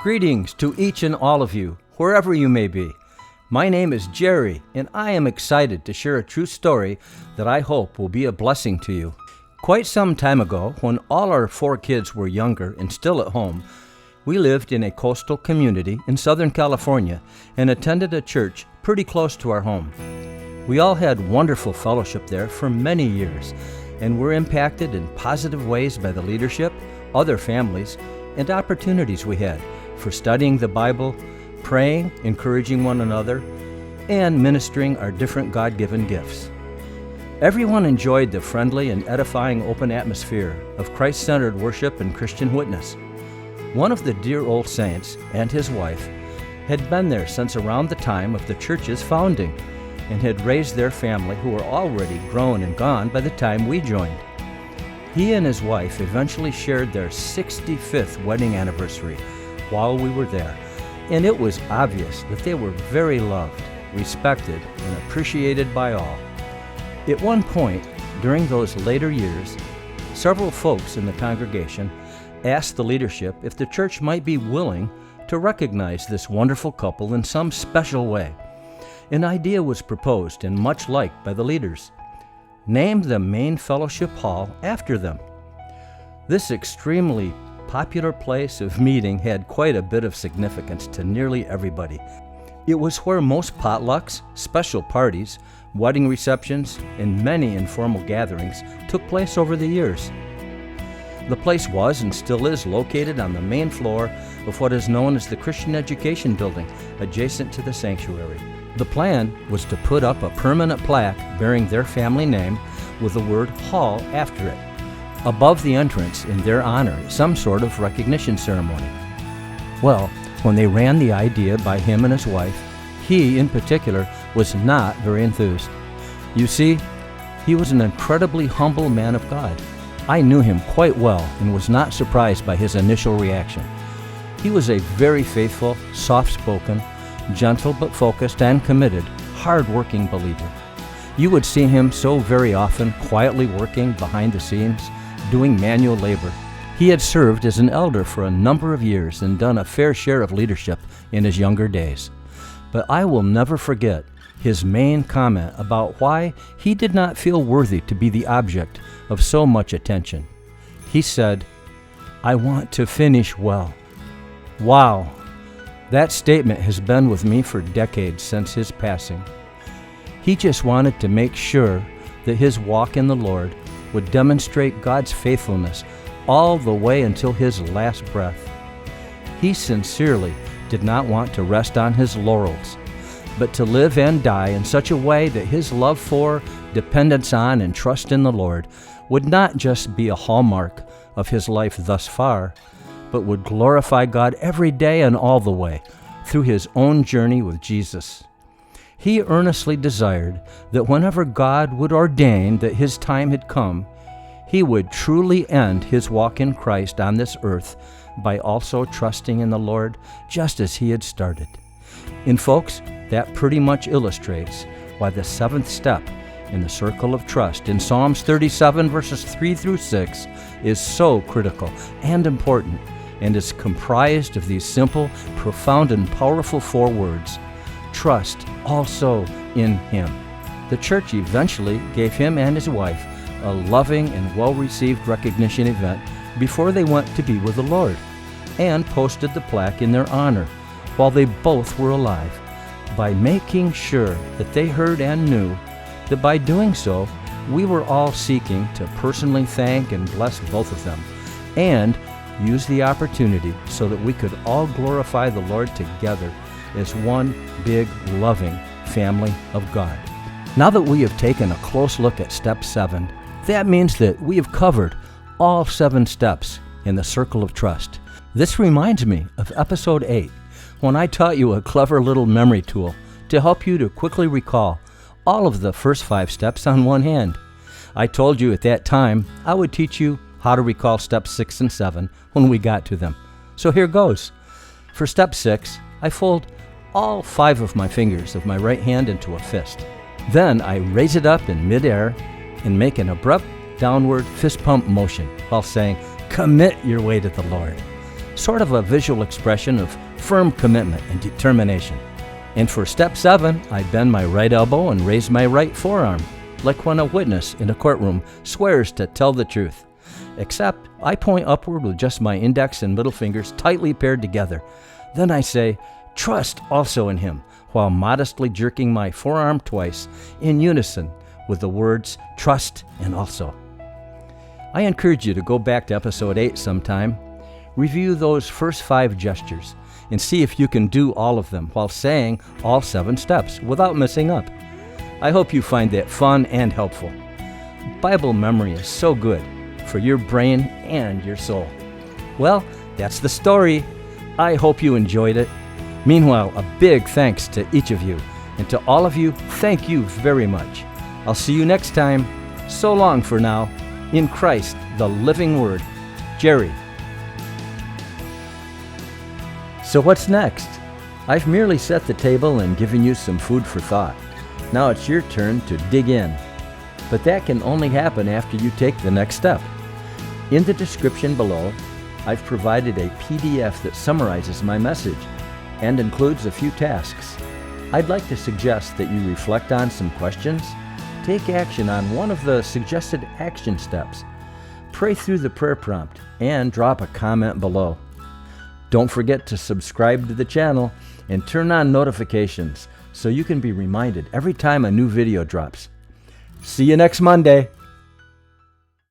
Greetings to each and all of you, wherever you may be. My name is Gerry, and I am excited to share a true story that I hope will be a blessing to you. Quite some time ago, when all our 4 kids were younger and still at home, we lived in a coastal community in Southern California and attended a church pretty close to our home. We all had wonderful fellowship there for many years and were impacted in positive ways by the leadership, other families, and opportunities we had for studying the Bible, praying, encouraging one another, and ministering our different God-given gifts. Everyone enjoyed the friendly and edifying open atmosphere of Christ-centered worship and Christian witness. One of the dear old saints and his wife had been there since around the time of the church's founding and had raised their family, who were already grown and gone by the time we joined. He and his wife eventually shared their 65th wedding anniversary while we were there, and it was obvious that they were very loved, respected, and appreciated by all. At one point, during those later years, several folks in the congregation asked the leadership if the church might be willing to recognize this wonderful couple in some special way. An idea was proposed and much liked by the leaders. Name the main fellowship hall after them. This extremely popular place of meeting had quite a bit of significance to nearly everybody. It was where most potlucks, special parties, wedding receptions, and many informal gatherings took place over the years. The place was and still is located on the main floor of what is known as the Christian Education Building, adjacent to the sanctuary. The plan was to put up a permanent plaque bearing their family name with the word hall after it, above the entrance in their honor, some sort of recognition ceremony. Well, when they ran the idea by him and his wife, he in particular was not very enthused. You see, he was an incredibly humble man of God. I knew him quite well and was not surprised by his initial reaction. He was a very faithful, soft-spoken, gentle but focused and committed, hard-working believer. You would see him so very often quietly working behind the scenes, doing manual labor. He had served as an elder for a number of years and done a fair share of leadership in his younger days. But I will never forget his main comment about why he did not feel worthy to be the object of so much attention. He said, "I want to finish well." Wow, that statement has been with me for decades since his passing. He just wanted to make sure that his walk in the Lord would demonstrate God's faithfulness all the way until his last breath. He sincerely did not want to rest on his laurels, but to live and die in such a way that his love for, dependence on, and trust in the Lord would not just be a hallmark of his life thus far, but would glorify God every day and all the way through his own journey with Jesus. He earnestly desired that whenever God would ordain that his time had come, he would truly end his walk in Christ on this earth by also trusting in the Lord just as he had started. And folks, that pretty much illustrates why the 7th step in the circle of trust in Psalms 37 verses 3 through 6 is so critical and important and is comprised of these simple, profound, and powerful 4 words: trust also in him. The church eventually gave him and his wife a loving and well-received recognition event before they went to be with the Lord, and posted the plaque in their honor while they both were alive, by making sure that they heard and knew that by doing so, we were all seeking to personally thank and bless both of them, and use the opportunity so that we could all glorify the Lord together as one big, loving family of God. Now that we have taken a close look at step 7, that means that we have covered all 7 steps in the circle of trust. This reminds me of episode 8, when I taught you a clever little memory tool to help you to quickly recall all of the first 5 steps on one hand. I told you at that time I would teach you how to recall steps 6 and 7 when we got to them. So here goes. For step 6, I fold all 5 of my fingers of my right hand into a fist. Then I raise it up in midair and make an abrupt downward fist pump motion while saying, "Commit your way to the Lord." sort of a visual expression of firm commitment and determination. And for step 7, I bend my right elbow and raise my right forearm, like when a witness in a courtroom swears to tell the truth. Except I point upward with just my index and middle fingers tightly paired together. Then I say, "Trust also in Him," while modestly jerking my forearm twice in unison with the words "trust" and "also." I encourage you to go back to episode 8 sometime, review those first 5 gestures, and see if you can do all of them while saying all 7 steps without messing up. I hope you find that fun and helpful. Bible memory is so good for your brain and your soul. Well, that's the story. I hope you enjoyed it. Meanwhile, a big thanks to each of you, and to all of you, thank you very much. I'll see you next time. So long for now. In Christ, the living Word, Gerry. So what's next? I've merely set the table and given you some food for thought. Now it's your turn to dig in. But that can only happen after you take the next step. In the description below, I've provided a PDF that summarizes my message and includes a few tasks. I'd like to suggest that you reflect on some questions, take action on one of the suggested action steps, pray through the prayer prompt, and drop a comment below. Don't forget to subscribe to the channel and turn on notifications so you can be reminded every time a new video drops. See you next Monday.